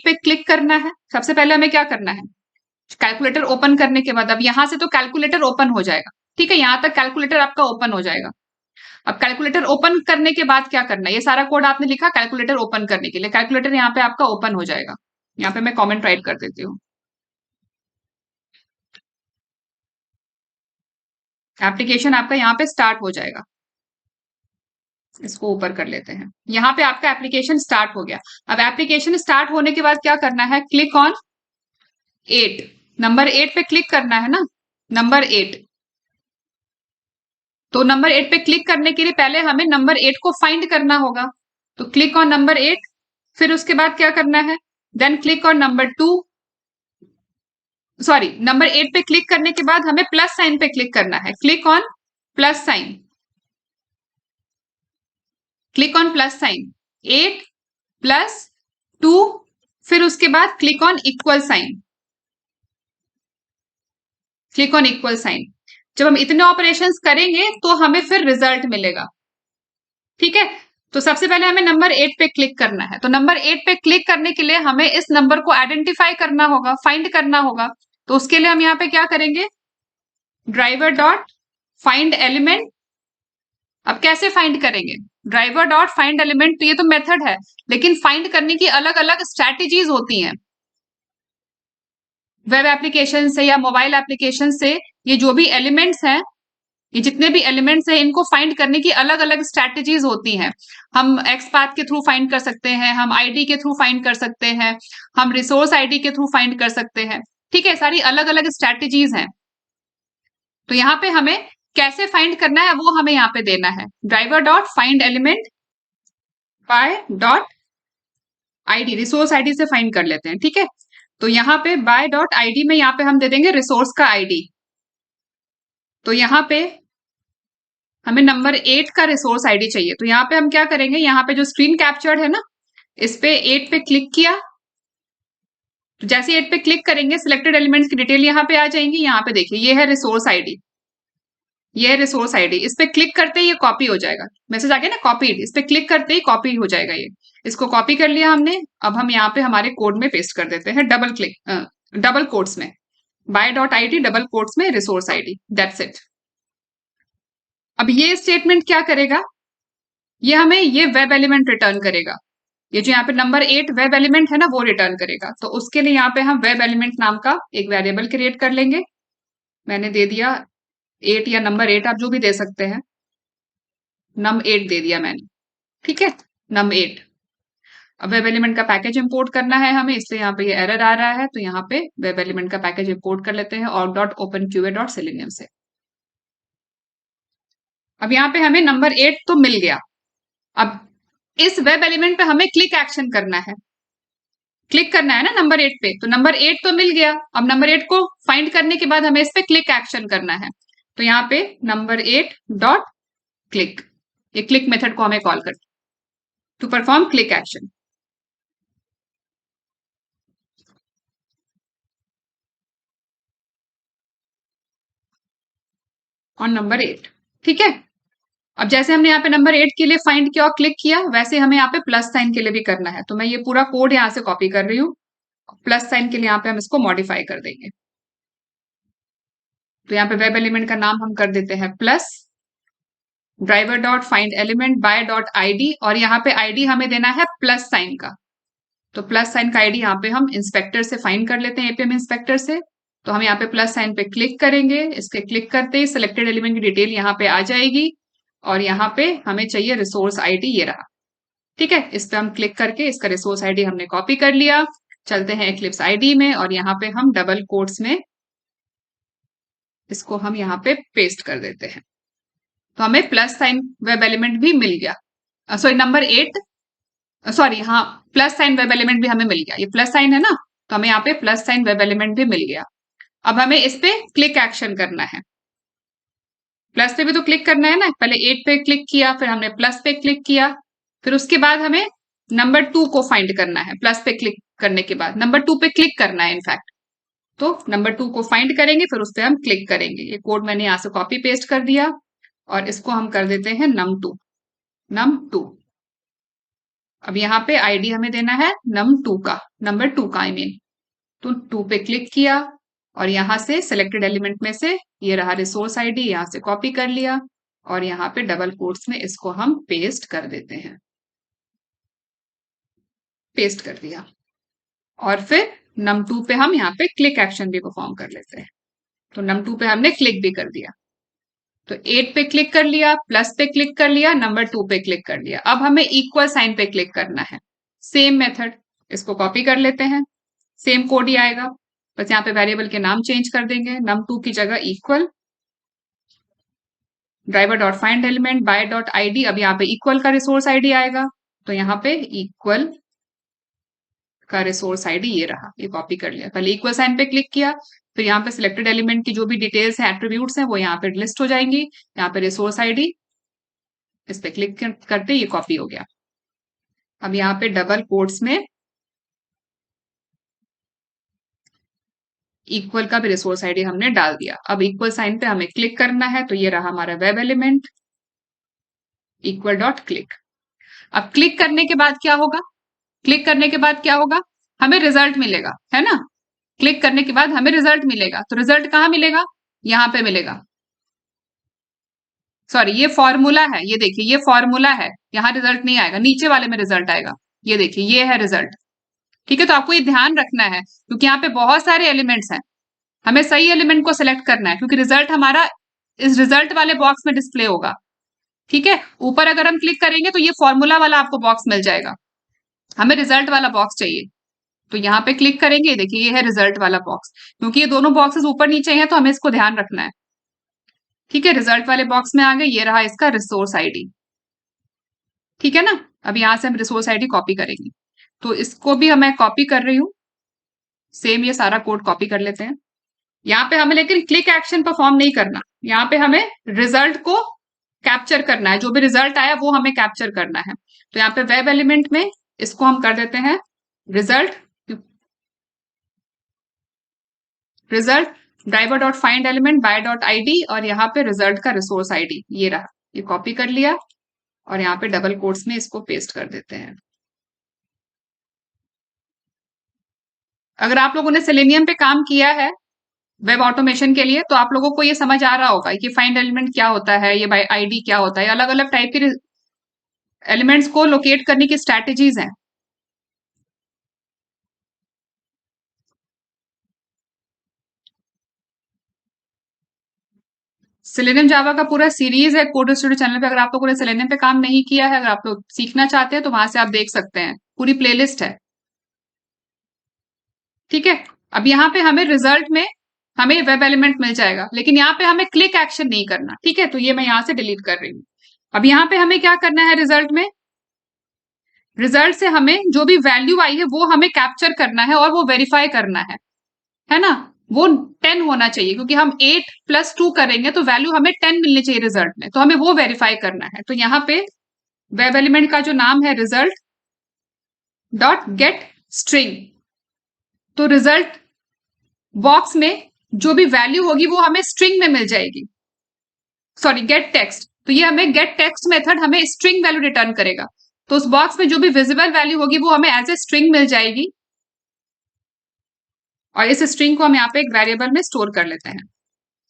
पे क्लिक करना है। सबसे पहले हमें क्या करना है, कैलकुलेटर ओपन करने के बाद, अब यहां से तो कैलकुलेटर ओपन हो जाएगा। ठीक है, यहां तक कैलकुलेटर आपका ओपन हो जाएगा। अब कैलकुलेटर ओपन करने के बाद क्या करना है, ये सारा कोड आपने लिखा कैलकुलेटर ओपन करने के लिए, कैलकुलेटर यहाँ पे आपका ओपन हो जाएगा। यहाँ पे मैं कमेंट राइट कर देती हूँ, एप्लीकेशन आपका यहाँ पे स्टार्ट हो जाएगा। इसको ऊपर कर लेते हैं, यहाँ पे आपका एप्लीकेशन स्टार्ट हो गया। अब एप्लीकेशन स्टार्ट होने के बाद क्या करना है, क्लिक ऑन 8, नंबर 8 पे क्लिक करना है ना, नंबर 8। तो नंबर 8 पे क्लिक करने के लिए पहले हमें नंबर 8 को फाइंड करना होगा, तो क्लिक ऑन नंबर 8। फिर उसके बाद क्या करना है, then click on number 2, sorry number 8 पे क्लिक करने के बाद हमें प्लस साइन पे क्लिक करना है, click on plus sign, click on plus sign 8 plus 2, फिर उसके बाद click on equal sign, click on equal sign. जब हम इतने ऑपरेशंस करेंगे तो हमें फिर रिजल्ट मिलेगा। ठीक है, तो सबसे पहले हमें नंबर 8 पे क्लिक करना है। तो नंबर 8 पे क्लिक करने के लिए हमें इस नंबर को आइडेंटिफाई करना होगा, फाइंड करना होगा। तो उसके लिए हम यहाँ पे क्या करेंगे, ड्राइवर डॉट फाइंड एलिमेंट। अब कैसे फाइंड करेंगे, ड्राइवर डॉट फाइंड एलिमेंट, तो ये तो मेथड है, लेकिन फाइंड करने की अलग अलग स्ट्रैटेजीज होती हैं। वेब एप्लीकेशन से या मोबाइल एप्लीकेशन से ये जो भी एलिमेंट्स हैं, ये जितने भी एलिमेंट्स हैं, इनको फाइंड करने की अलग अलग स्ट्रैटेजीज होती हैं। हम एक्स पाथ के थ्रू फाइंड कर सकते हैं, हम आईडी के थ्रू फाइंड कर सकते हैं, हम रिसोर्स आईडी के थ्रू फाइंड कर सकते हैं। ठीक है, सारी अलग अलग स्ट्रैटेजीज हैं। तो यहाँ पे हमें कैसे फाइंड करना है वो हमें यहाँ पे देना है, driver dot find element by dot ID, resource ID से फाइंड कर लेते हैं। ठीक है, तो यहाँ पे बाय डॉट आईडी में यहाँ पे हम दे देंगे रिसोर्स का आईडी। तो यहाँ पे हमें नंबर 8 का रिसोर्स आईडी चाहिए, तो यहाँ पे हम क्या करेंगे, यहाँ पे जो स्क्रीन कैप्चर्ड है ना, इस पे 8 पे क्लिक किया, तो जैसे 8 पे क्लिक करेंगे सिलेक्टेड एलिमेंट्स की डिटेल यहाँ पे आ जाएंगी। यहाँ पे देखिए ये है रिसोर्स आईडी, ये है रिसोर्स आईडी, इस पे क्लिक करते ही ये कॉपी हो जाएगा, मैसेज आ गया ना कॉपीड, इस पे क्लिक करते ही कॉपी हो जाएगा ये। इसको कॉपी कर लिया हमने, अब हम यहाँ पे हमारे कोड में पेस्ट कर देते हैं, डबल कोट्स में, by dot ID double quotes में रिसोर्स आईडी, दैट्स इट। अब ये स्टेटमेंट क्या करेगा, ये हमें ये वेब एलिमेंट रिटर्न करेगा। ये जो यहाँ पे नंबर 8 वेब एलिमेंट है ना, वो रिटर्न करेगा। तो उसके लिए यहाँ पे हम वेब एलिमेंट नाम का एक वेरिएबल क्रिएट कर लेंगे। मैंने दे दिया 8 या नंबर 8, आप जो भी दे सकते हैं। num 8 दे दिया मैंने, ठीक है, num 8। अब वेब एलिमेंट का पैकेज इंपोर्ट करना है हमें, इसलिए यहाँ पे ये एरर आ रहा है। तो यहाँ पे वेब एलिमेंट का पैकेज इंपोर्ट कर लेते हैं org.openqa.selenium से। अब यहाँ पे हमें नंबर 8 तो मिल गया। अब इस वेब एलिमेंट पे हमें क्लिक एक्शन करना है, क्लिक करना है ना नंबर 8 पे। तो नंबर 8 तो मिल गया, अब नंबर 8 को फाइंड करने के बाद हमें इस पे क्लिक एक्शन करना है। तो यहाँ पे नंबर 8 डॉट क्लिक, ये क्लिक मेथड को हमें कॉल कर to perform click action on number 8, ठीक है। अब जैसे हमने यहाँ पे नंबर 8 के लिए फाइंड किया और क्लिक किया, वैसे हमें यहाँ पे प्लस साइन के लिए भी करना है। तो मैं ये पूरा कोड यहाँ से कॉपी कर रही हूँ। प्लस साइन के लिए यहाँ पे हम इसको मॉडिफाई कर देंगे। तो यहाँ पे वेब एलिमेंट का नाम हम कर देते हैं plus driver dot find element by dot ID, और यहाँ पे आईडी हमें देना है प्लस साइन का। तो प्लस साइन का आईडी यहाँ पे हम इंस्पेक्टर से फाइंड कर लेते हैं, एपीएम इंस्पेक्टर से। तो हम यहाँ पे प्लस साइन पे क्लिक करेंगे, इसके क्लिक करते ही सिलेक्टेड एलिमेंट की डिटेल यहाँ पे आ जाएगी, और यहाँ पे हमें चाहिए रिसोर्स आईडी, ये रहा, ठीक है। इस पे हम क्लिक करके इसका रिसोर्स आईडी हमने कॉपी कर लिया। चलते हैं एक्लिप्स आईडी में, और यहाँ पे हम डबल कोट्स में इसको हम यहाँ पे पेस्ट कर देते हैं। तो हमें प्लस साइन वेब एलिमेंट भी मिल गया, सॉरी नंबर 8, सॉरी हाँ, प्लस साइन वेब एलिमेंट भी हमें मिल गया। ये प्लस साइन है ना, तो हमें यहाँ पे प्लस साइन वेब एलिमेंट भी मिल गया। अब हमें इस पे क्लिक एक्शन करना है। प्लस पे भी तो क्लिक करना है ना, पहले 8 पे क्लिक किया, फिर हमने प्लस पे क्लिक किया, फिर उसके बाद हमें नंबर 2 को फाइंड करना है। प्लस पे क्लिक करने के बाद नंबर 2 पे क्लिक करना है इनफैक्ट। तो नंबर 2 को फाइंड करेंगे, फिर उस पर हम क्लिक करेंगे। ये कोड मैंने यहाँ से कॉपी पेस्ट कर दिया, और इसको हम कर देते हैं num2। अब यहाँ पे आईडी हमें देना है num2 का, नंबर 2 का आई मीन। तो 2 पे क्लिक किया, और यहाँ से सिलेक्टेड एलिमेंट में से ये रहा रिसोर्स आईडी, यहाँ से कॉपी कर लिया, और यहाँ पे डबल कोट्स में इसको हम पेस्ट कर देते हैं, पेस्ट कर दिया। और फिर num2 पे हम यहाँ पे क्लिक एक्शन भी परफॉर्म कर लेते हैं। तो num2 पे हमने क्लिक भी कर दिया। तो 8 पे क्लिक कर लिया, प्लस पे क्लिक कर लिया, नंबर 2 पे क्लिक कर लिया। अब हमें इक्वल साइन पे क्लिक करना है, सेम मेथड, इसको कॉपी कर लेते हैं, सेम कोड ही आएगा, बस यहाँ पे वेरिएबल के नाम चेंज कर देंगे। num2 की जगह equal driver dot find element by dot ID. अब यहाँ पे इक्वल का रिसोर्स आईडी आएगा, तो यहाँ पे इक्वल का रिसोर्स आईडी ये रहा, ये कॉपी कर लिया। पहले इक्वल साइन पे क्लिक किया, फिर यहाँ पे सिलेक्टेड एलिमेंट की जो भी डिटेल्स है, एट्रीब्यूट्स हैं, वो यहाँ पे लिस्ट हो जाएंगी। यहाँ पे रिसोर्स आईडी, इस पे क्लिक करते ये कॉपी हो गया। अब यहाँ पे डबल कोट्स में इक्वल का भी रिसोर्स आईडी हमने डाल दिया। अब इक्वल साइन पे हमें क्लिक करना है, तो ये रहा हमारा web element equal dot click. अब क्लिक करने के बाद क्या होगा, क्लिक करने के बाद क्या होगा, हमें रिजल्ट मिलेगा, है ना। क्लिक करने के बाद हमें रिजल्ट मिलेगा। तो रिजल्ट कहाँ मिलेगा, यहाँ पे मिलेगा। सॉरी, ये फॉर्मूला है, ये देखिए ये फॉर्मूला है, यहाँ रिजल्ट नहीं आएगा, नीचे वाले में रिजल्ट आएगा। ये देखिए ये है रिजल्ट, ठीक है। तो आपको ये ध्यान रखना है, क्योंकि यहाँ पे बहुत सारे एलिमेंट्स हैं, हमें सही एलिमेंट को सिलेक्ट करना है, क्योंकि रिजल्ट हमारा इस रिजल्ट वाले बॉक्स में डिस्प्ले होगा, ठीक है। ऊपर अगर हम क्लिक करेंगे तो ये फॉर्मूला वाला आपको बॉक्स मिल जाएगा, हमें रिजल्ट वाला बॉक्स चाहिए। तो यहाँ पे क्लिक करेंगे, देखिए ये है रिजल्ट वाला बॉक्स, क्योंकि ये दोनों बॉक्सेस ऊपर नीचे हैं, तो हमें इसको ध्यान रखना है, ठीक है। रिजल्ट वाले बॉक्स में आ गए, ये रहा इसका रिसोर्स आईडी, ठीक है ना। अब यहाँ से हम रिसोर्स आईडी कॉपी करेंगे, तो इसको भी मैं कॉपी कर रही हूँ, सेम ये सारा कोड कॉपी कर लेते हैं। यहाँ पे हमें लेकिन क्लिक एक्शन परफॉर्म नहीं करना, यहाँ पे हमें रिजल्ट को कैप्चर करना है, जो भी रिजल्ट आया वो हमें कैप्चर करना है। तो यहाँ पे वेब एलिमेंट में इसको हम कर देते हैं result driver dot find element by dot ID, और यहाँ पे रिजल्ट का रिसोर्स आईडी ये रहा, ये कॉपी कर लिया, और यहाँ पे डबल कोट्स में इसको पेस्ट कर देते हैं। अगर आप लोगों ने सेलेनियम पे काम किया है वेब ऑटोमेशन के लिए। तो आप लोगों को ये समझ आ रहा होगा कि फाइंड एलिमेंट क्या होता है, ये बाय आईडी क्या होता है, अलग अलग टाइप के एलिमेंट्स को लोकेट करने की स्ट्रैटेजीज हैं। सेलेनियम जावा का पूरा सीरीज है कोड स्टूडियो चैनल पे। अगर आप लोगों ने सेलेनियम पे काम नहीं किया है, अगर आप लोग सीखना चाहते हैं तो वहां से आप देख सकते हैं, पूरी प्लेलिस्ट है। ठीक है। अब यहाँ पे हमें रिजल्ट में हमें वेब एलिमेंट मिल जाएगा, लेकिन यहाँ पे हमें क्लिक एक्शन नहीं करना। ठीक है, तो ये मैं यहाँ से डिलीट कर रही हूँ। अब यहाँ पे हमें क्या करना है, रिजल्ट में, रिजल्ट से हमें जो भी वैल्यू आई है वो हमें कैप्चर करना है और वो वेरीफाई करना है ना। वो 10 होना चाहिए, क्योंकि हम 8+2 करेंगे तो वैल्यू हमें 10 मिलनी चाहिए रिजल्ट में, तो हमें वो वेरीफाई करना है। तो यहाँ पे वेब एलिमेंट का जो नाम है रिजल्ट डॉट गेट स्ट्रिंग, तो रिजल्ट बॉक्स में जो भी वैल्यू होगी वो हमें स्ट्रिंग में मिल जाएगी। सॉरी, गेट टेक्स्ट, तो ये हमें गेट टेक्स्ट मेथड हमें स्ट्रिंग वैल्यू रिटर्न करेगा। तो उस बॉक्स में जो भी विजिबल वैल्यू होगी वो हमें एज ए स्ट्रिंग मिल जाएगी, और इस स्ट्रिंग को हम यहाँ पे एक वेरिएबल में स्टोर कर लेते हैं,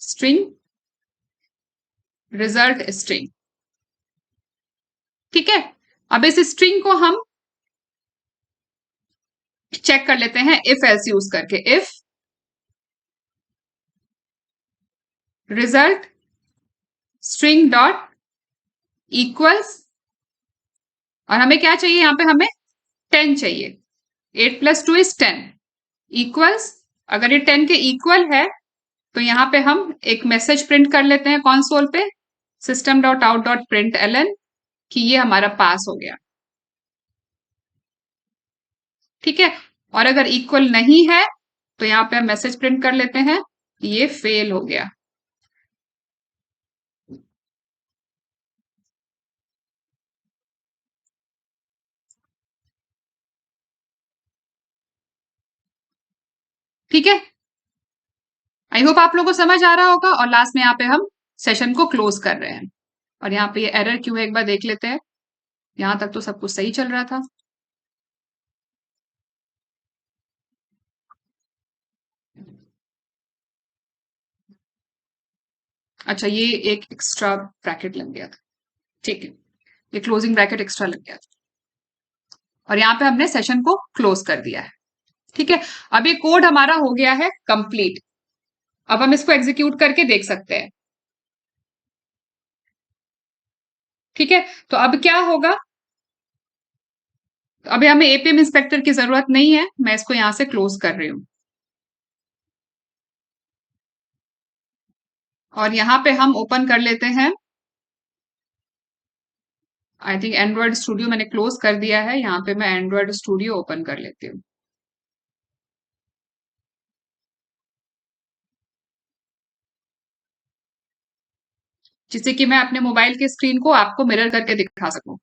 स्ट्रिंग रिजल्ट स्ट्रिंग। ठीक है। अब इस स्ट्रिंग को हम चेक कर लेते हैं इफ एल्स यूज करके। If result string dot equals, और हमें क्या चाहिए, यहां पे हमें 10 चाहिए, 8+2 = 10 इक्वल्स। अगर ये 10 के इक्वल है तो यहां पे हम एक मैसेज प्रिंट कर लेते हैं कॉन्सोल पे, system.out.println, कि ये हमारा पास हो गया। ठीक है। और अगर इक्वल नहीं है तो यहां पे हम मैसेज प्रिंट कर लेते हैं कि ये फेल हो गया। ठीक है। आई होप आप लोगों को समझ आ रहा होगा। और लास्ट में यहाँ पे हम सेशन को क्लोज कर रहे हैं। और यहाँ पे ये एरर क्यों है एक बार देख लेते हैं। यहां तक तो सब कुछ सही चल रहा था। अच्छा, ये एक एक्स्ट्रा ब्रैकेट लग गया था। ठीक है, ये क्लोजिंग ब्रैकेट एक्स्ट्रा लग गया था, और यहाँ पे हमने सेशन को क्लोज कर दिया है। ठीक है। अब ये कोड हमारा हो गया है कंप्लीट। अब हम इसको एग्जीक्यूट करके देख सकते हैं। ठीक है। तो अब क्या होगा, तो अभी हमें एपीएम इंस्पेक्टर की जरूरत नहीं है, मैं इसको यहां से क्लोज कर रही हूं। और यहां पे हम ओपन कर लेते हैं, आई थिंक एंड्रॉयड स्टूडियो मैंने क्लोज कर दिया है, यहाँ पे मैं एंड्रॉयड स्टूडियो ओपन कर लेती हूँ। जिससे कि मैं अपने मोबाइल के स्क्रीन को आपको मिरर करके दिखा सकूं।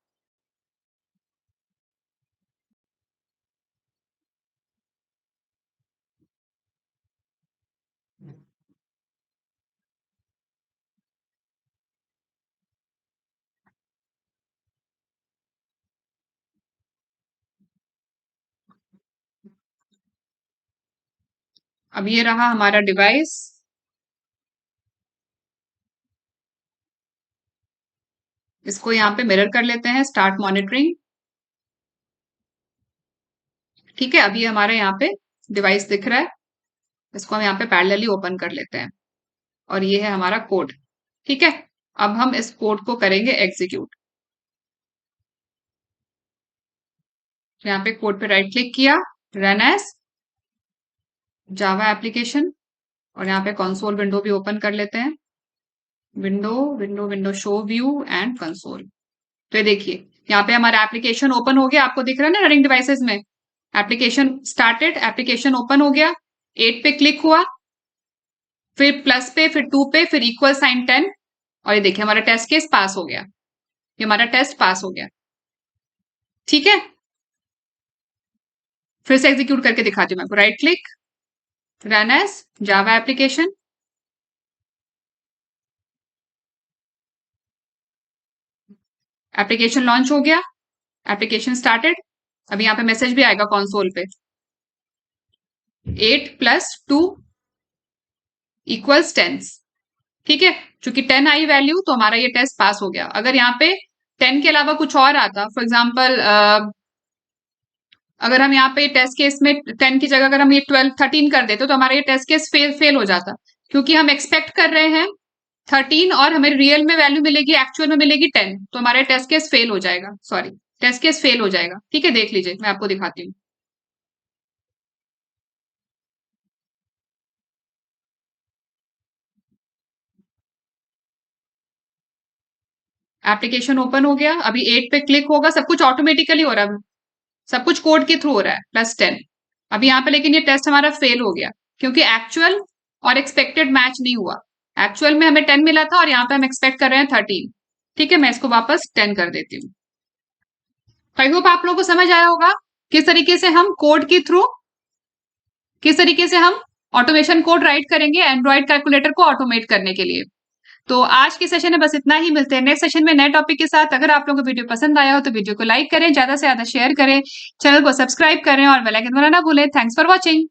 अब ये रहा हमारा डिवाइस। इसको यहाँ पे मिरर कर लेते हैं, स्टार्ट मॉनिटरिंग। ठीक है। अब ये हमारे यहाँ पे डिवाइस दिख रहा है, इसको हम यहाँ पे पैरेलली ओपन कर लेते हैं, और ये है हमारा कोड। ठीक है। अब हम इस कोड को करेंगे एग्जीक्यूट। यहाँ पे कोड पे राइट क्लिक किया, रन एज जावा एप्लीकेशन, और यहाँ पे कंसोल विंडो भी ओपन कर लेते हैं, window window window show view and console. तो ये देखिए, यहाँ पे हमारा एप्लीकेशन ओपन हो गया, आपको दिख रहा है ना रनिंग डिवाइसेस में, एप्लीकेशन स्टार्टेड, एप्लीकेशन ओपन हो गया, 8 पे क्लिक हुआ, फिर प्लस पे, फिर 2 पे, फिर इक्वल साइन 10, और ये देखिए हमारा टेस्ट केस पास हो गया, ये हमारा टेस्ट पास हो गया। ठीक है। फिर से एग्जीक्यूट करके दिखाती हूँ मैं आपको, right click, run as Java application, application launch हो गया, एप्लीकेशन स्टार्टेड। अब यहाँ पे मैसेज भी आएगा कंसोल पे, 8+2 इक्वल्स 10। ठीक है, चूंकि 10 आई वैल्यू तो हमारा ये टेस्ट पास हो गया। अगर यहाँ पे 10 के अलावा कुछ और आता, फॉर एग्जाम्पल अगर हम यहाँ पे टेस्ट केस में 10 की जगह अगर हम ये 13 कर देते तो हमारा ये टेस्ट केस फेल हो जाता, क्योंकि हम एक्सपेक्ट कर रहे हैं 13 और हमें रियल में वैल्यू मिलेगी, एक्चुअल में मिलेगी 10, तो हमारा टेस्ट केस फेल हो जाएगा। सॉरी, टेस्ट केस फेल हो जाएगा। ठीक है, देख लीजिए, मैं आपको दिखाती हूँ। एप्लीकेशन ओपन हो गया, अभी 8 पे क्लिक होगा, सब कुछ ऑटोमेटिकली हो रहा है, सब कुछ कोड के थ्रू हो रहा है, +10। अभी यहाँ पे लेकिन ये टेस्ट हमारा फेल हो गया, क्योंकि एक्चुअल और एक्सपेक्टेड मैच नहीं हुआ। एक्चुअल में हमें 10 मिला था और यहाँ पे हम एक्सपेक्ट कर रहे हैं 13। ठीक है, मैं इसको वापस 10 कर देती हूँ। आई होप आप लोगों को समझ आया होगा किस तरीके से हम कोड के थ्रू, किस तरीके से हम ऑटोमेशन कोड राइट करेंगे एंड्रॉइड कैलकुलेटर को ऑटोमेट करने के लिए। तो आज के सेशन में बस इतना ही, मिलते हैं नेक्स्ट सेशन में नए टॉपिक के साथ। अगर आप लोगों को वीडियो पसंद आया हो तो वीडियो को लाइक करें, ज्यादा से ज्यादा शेयर करें, चैनल को सब्सक्राइब करें और बेल आइकन दबाना ना भूलें। Thanks for watching.